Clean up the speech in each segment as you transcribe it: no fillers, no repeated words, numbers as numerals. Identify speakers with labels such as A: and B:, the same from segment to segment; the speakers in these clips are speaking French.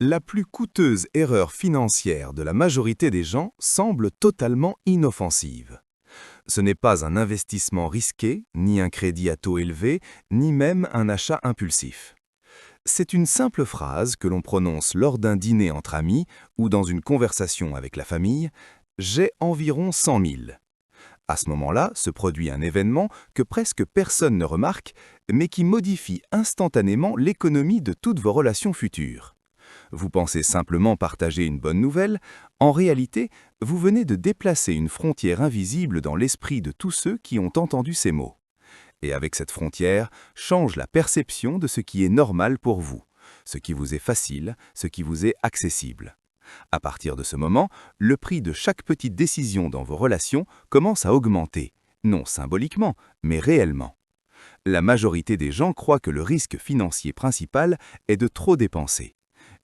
A: La plus coûteuse erreur financière de la majorité des gens semble totalement inoffensive. Ce n'est pas un investissement risqué, ni un crédit à taux élevé, ni même un achat impulsif. C'est une simple phrase que l'on prononce lors d'un dîner entre amis ou dans une conversation avec la famille: «J'ai environ 100 000». À ce moment-là se produit un événement que presque personne ne remarque, mais qui modifie instantanément l'économie de toutes vos relations futures. Vous pensez simplement partager une bonne nouvelle, en réalité, vous venez de déplacer une frontière invisible dans l'esprit de tous ceux qui ont entendu ces mots. Et avec cette frontière, change la perception de ce qui est normal pour vous, ce qui vous est facile, ce qui vous est accessible. À partir de ce moment, le prix de chaque petite décision dans vos relations commence à augmenter, non symboliquement, mais réellement. La majorité des gens croient que le risque financier principal est de trop dépenser.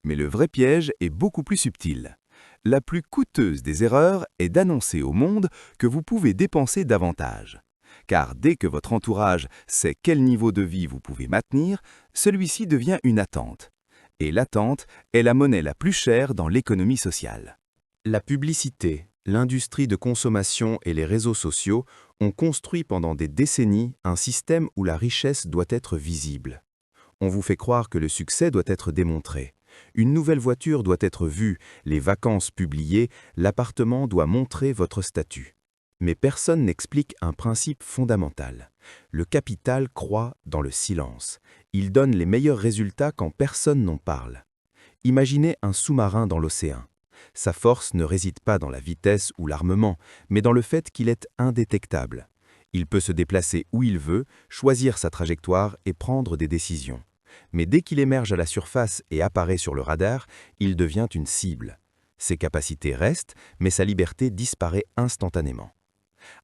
A: Mais le vrai piège est beaucoup plus subtil. La plus coûteuse des erreurs est d'annoncer au monde que vous pouvez dépenser davantage. Car dès que votre entourage sait quel niveau de vie vous pouvez maintenir, celui-ci devient une attente. Et l'attente est la monnaie la plus chère dans l'économie sociale.
B: La publicité, l'industrie de consommation et les réseaux sociaux ont construit pendant des décennies un système où la richesse doit être visible. On vous fait croire que le succès doit être démontré. Une nouvelle voiture doit être vue, les vacances publiées, l'appartement doit montrer votre statut. Mais personne n'explique un principe fondamental. Le capital croît dans le silence. Il donne les meilleurs résultats quand personne n'en parle. Imaginez un sous-marin dans l'océan. Sa force ne réside pas dans la vitesse ou l'armement, mais dans le fait qu'il est indétectable. Il peut se déplacer où il veut, choisir sa trajectoire et prendre des décisions. Mais dès qu'il émerge à la surface et apparaît sur le radar, il devient une cible. Ses capacités restent, mais sa liberté disparaît instantanément.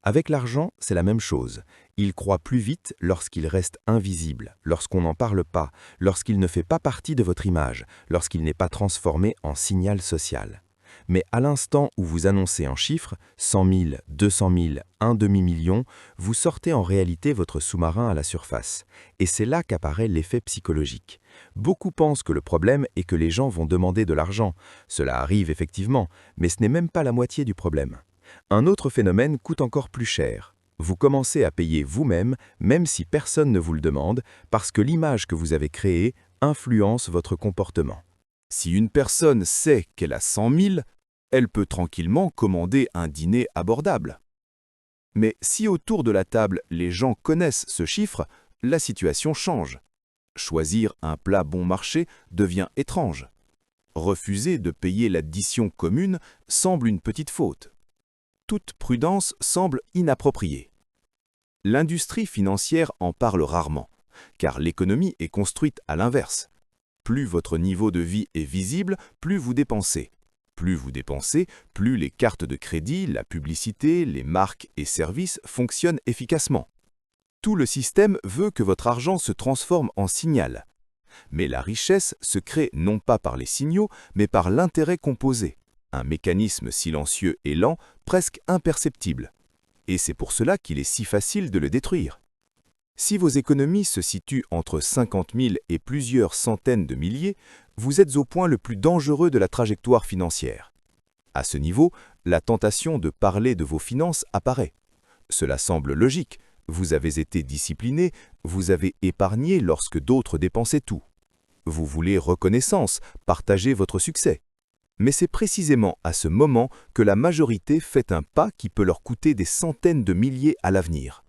B: Avec l'argent, c'est la même chose. Il croît plus vite lorsqu'il reste invisible, lorsqu'on n'en parle pas, lorsqu'il ne fait pas partie de votre image, lorsqu'il n'est pas transformé en signal social. Mais à l'instant où vous annoncez en chiffres 100 000, 200 000, un demi-million, vous sortez en réalité votre sous-marin à la surface. Et c'est là qu'apparaît l'effet psychologique. Beaucoup pensent que le problème est que les gens vont demander de l'argent. Cela arrive effectivement, mais ce n'est même pas la moitié du problème. Un autre phénomène coûte encore plus cher. Vous commencez à payer vous-même, même si personne ne vous le demande, parce que l'image que vous avez créée influence votre comportement.
A: Si une personne sait qu'elle a 100 000, elle peut tranquillement commander un dîner abordable. Mais si autour de la table les gens connaissent ce chiffre, la situation change. Choisir un plat bon marché devient étrange. Refuser de payer l'addition commune semble une petite faute. Toute prudence semble inappropriée. L'industrie financière en parle rarement, car l'économie est construite à l'inverse. Plus votre niveau de vie est visible, plus vous dépensez. Plus vous dépensez, plus les cartes de crédit, la publicité, les marques et services fonctionnent efficacement. Tout le système veut que votre argent se transforme en signal. Mais la richesse se crée non pas par les signaux, mais par l'intérêt composé. Un mécanisme silencieux et lent, presque imperceptible. Et c'est pour cela qu'il est si facile de le détruire. Si vos économies se situent entre 50 000 et plusieurs centaines de milliers, vous êtes au point le plus dangereux de la trajectoire financière. À ce niveau, la tentation de parler de vos finances apparaît. Cela semble logique. Vous avez été discipliné, vous avez épargné lorsque d'autres dépensaient tout. Vous voulez reconnaissance, partager votre succès. Mais c'est précisément à ce moment que la majorité fait un pas qui peut leur coûter des centaines de milliers à l'avenir.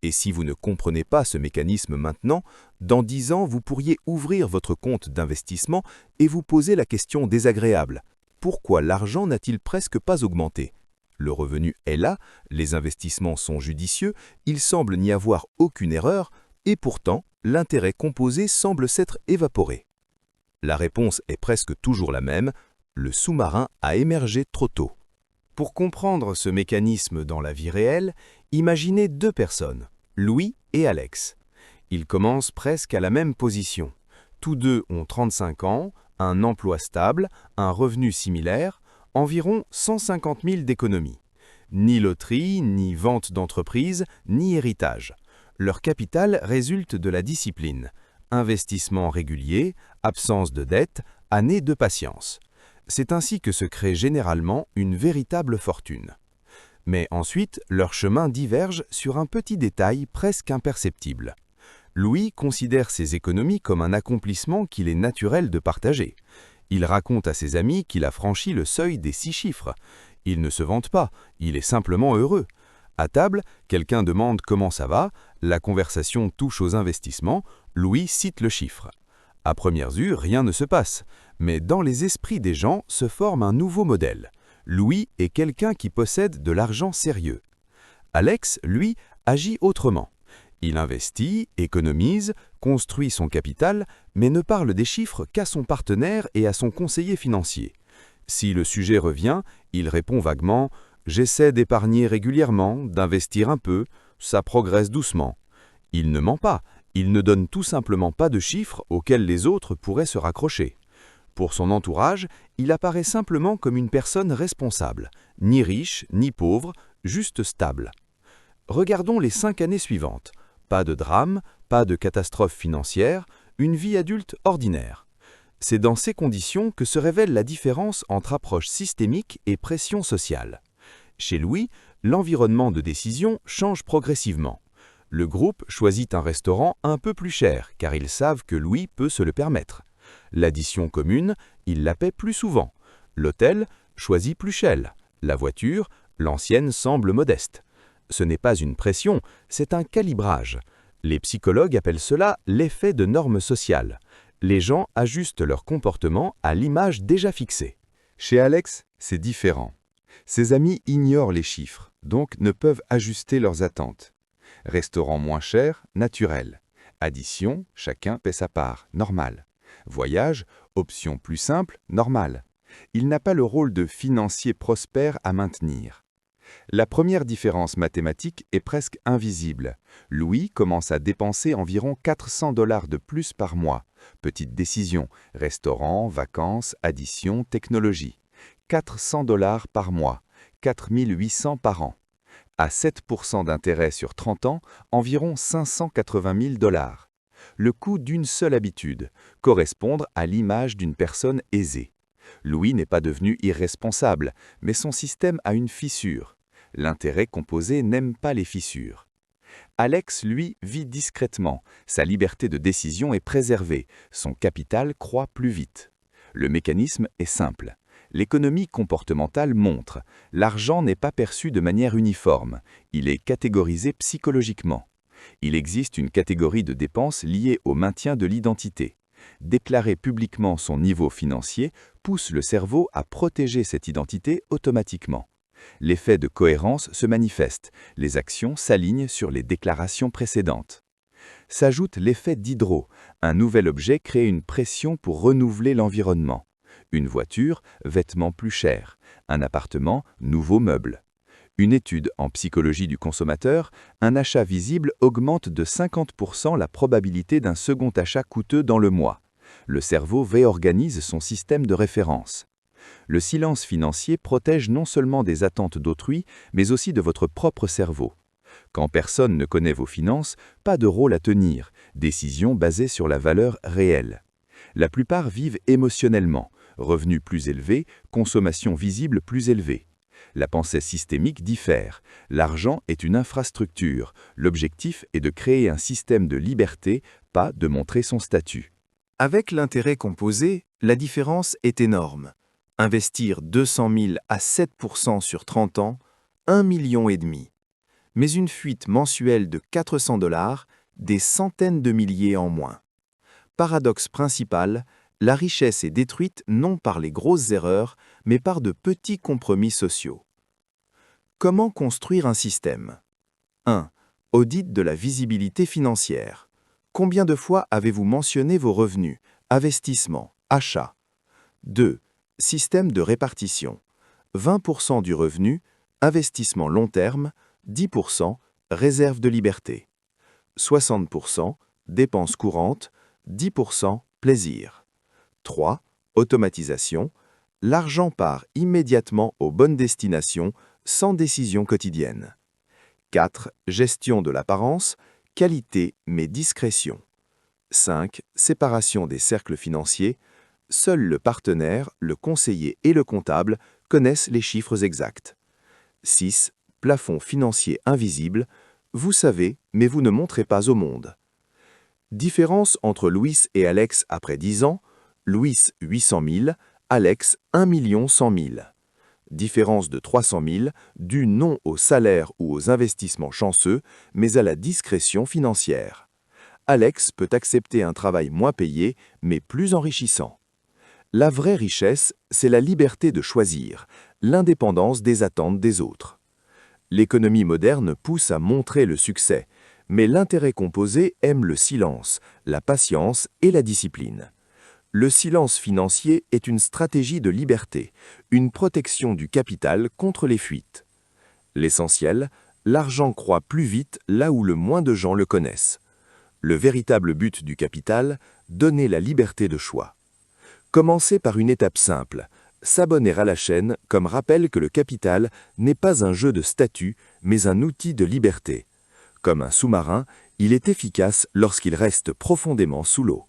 A: Et si vous ne comprenez pas ce mécanisme maintenant, dans 10 ans, vous pourriez ouvrir votre compte d'investissement et vous poser la question désagréable. Pourquoi l'argent n'a-t-il presque pas augmenté? Le revenu est là, les investissements sont judicieux, il semble n'y avoir aucune erreur, et pourtant, l'intérêt composé semble s'être évaporé. La réponse est presque toujours la même. Le sous-marin a émergé trop tôt. Pour comprendre ce mécanisme dans la vie réelle, imaginez deux personnes, Louis et Alex. Ils commencent presque à la même position. Tous deux ont 35 ans, un emploi stable, un revenu similaire, environ 150 000 d'économies. Ni loterie, ni vente d'entreprise, ni héritage. Leur capital résulte de la discipline. Investissement régulier, absence de dette, Années de patience. C'est ainsi que se crée généralement une véritable fortune. Mais ensuite, leurs chemins divergent sur un petit détail presque imperceptible. Louis considère ses économies comme un accomplissement qu'il est naturel de partager. Il raconte à ses amis qu'il a franchi le seuil des 6 chiffres. Il ne se vante pas, il est simplement heureux. À table, quelqu'un demande comment ça va, la conversation touche aux investissements, Louis cite le chiffre. À première vue, rien ne se passe, mais dans les esprits des gens se forme un nouveau modèle. Louis est quelqu'un qui possède de l'argent sérieux. Alex, lui, agit autrement. Il investit, économise, construit son capital, mais ne parle des chiffres qu'à son partenaire et à son conseiller financier. Si le sujet revient, il répond vaguement « J'essaie d'épargner régulièrement, d'investir un peu, ça progresse doucement ». Il ne ment pas, il ne donne tout simplement pas de chiffres auxquels les autres pourraient se raccrocher. Pour son entourage, il apparaît simplement comme une personne responsable, ni riche, ni pauvre, juste stable. Regardons les 5 années suivantes. Pas de drame, pas de catastrophe financière, une vie adulte ordinaire. C'est dans ces conditions que se révèle la différence entre approche systémique et pression sociale. Chez Louis, l'environnement de décision change progressivement. Le groupe choisit un restaurant un peu plus cher, car ils savent que Louis peut se le permettre. L'addition commune, il la paie plus souvent. L'hôtel choisit plus cher. La voiture, l'ancienne semble modeste. Ce n'est pas une pression, c'est un calibrage. Les psychologues appellent cela l'effet de normes sociales. Les gens ajustent leur comportement à l'image déjà fixée.
B: Chez Alex, c'est différent. Ses amis ignorent les chiffres, donc ne peuvent ajuster leurs attentes. Restaurant moins cher, naturel. Addition, chacun paie sa part, normal. Voyage, option plus simple, normal. Il n'a pas le rôle de financier prospère à maintenir. La première différence mathématique est presque invisible. Louis commence à dépenser environ 400 $ de plus par mois. Petite décision, restaurant, vacances, addition, technologie. 400 $ par mois, 4 800 par an. À 7% d'intérêt sur 30 ans, environ 580 000 $. Le coût d'une seule habitude, correspondre à l'image d'une personne aisée. Louis n'est pas devenu irresponsable, mais son système a une fissure. L'intérêt composé n'aime pas les fissures. Alex, lui, vit discrètement. Sa liberté de décision est préservée. Son capital croît plus vite. Le mécanisme est simple. L'économie comportementale montre. L'argent n'est pas perçu de manière uniforme. Il est catégorisé psychologiquement. Il existe une catégorie de dépenses liée au maintien de l'identité. Déclarer publiquement son niveau financier pousse le cerveau à protéger cette identité automatiquement. L'effet de cohérence se manifeste, les actions s'alignent sur les déclarations précédentes. S'ajoute l'effet d'hydro, un nouvel objet crée une pression pour renouveler l'environnement. Une voiture, vêtements plus chers, un appartement, nouveaux meubles. Une étude en psychologie du consommateur, un achat visible augmente de 50% la probabilité d'un second achat coûteux dans le mois. Le cerveau réorganise son système de référence. Le silence financier protège non seulement des attentes d'autrui, mais aussi de votre propre cerveau. Quand personne ne connaît vos finances, pas de rôle à tenir, décision basée sur la valeur réelle. La plupart vivent émotionnellement, revenus plus élevés, consommation visible plus élevée. La pensée systémique diffère. L'argent est une infrastructure. L'objectif est de créer un système de liberté, pas de montrer son statut.
C: Avec l'intérêt composé, la différence est énorme. Investir 200 000 à 7% sur 30 ans, 1,5 million. Mais une fuite mensuelle de 400 $, des centaines de milliers en moins. Paradoxe principal, la richesse est détruite non par les grosses erreurs, mais par de petits compromis sociaux. Comment construire un système ? 1. Audit de la visibilité financière. Combien de fois avez-vous mentionné vos revenus, investissements, achats ? 2. Système de répartition. 20% du revenu, investissement long terme, 10%, réserve de liberté. 60%, dépenses courantes, 10%, plaisir. 3. Automatisation. L'argent part immédiatement aux bonnes destinations, sans décision quotidienne. 4. Gestion de l'apparence, qualité mais discrétion. 5. Séparation des cercles financiers. Seuls le partenaire, le conseiller et le comptable connaissent les chiffres exacts. 6. Plafond financier invisible. Vous savez, mais vous ne montrez pas au monde. Différence entre Louis et Alex après 10 ans. Louis 800 000, Alex 1 100 000. Différence de 300 000, due non au salaire ou aux investissements chanceux, mais à la discrétion financière. Alex peut accepter un travail moins payé, mais plus enrichissant. La vraie richesse, c'est la liberté de choisir, l'indépendance des attentes des autres. L'économie moderne pousse à montrer le succès, mais l'intérêt composé aime le silence, la patience et la discipline. Le silence financier est une stratégie de liberté, une protection du capital contre les fuites. L'essentiel, l'argent croît plus vite là où le moins de gens le connaissent. Le véritable but du capital, donner la liberté de choix. Commencez par une étape simple, s'abonner à la chaîne comme rappel que le capital n'est pas un jeu de statut, mais un outil de liberté. Comme un sous-marin, il est efficace lorsqu'il reste profondément sous l'eau.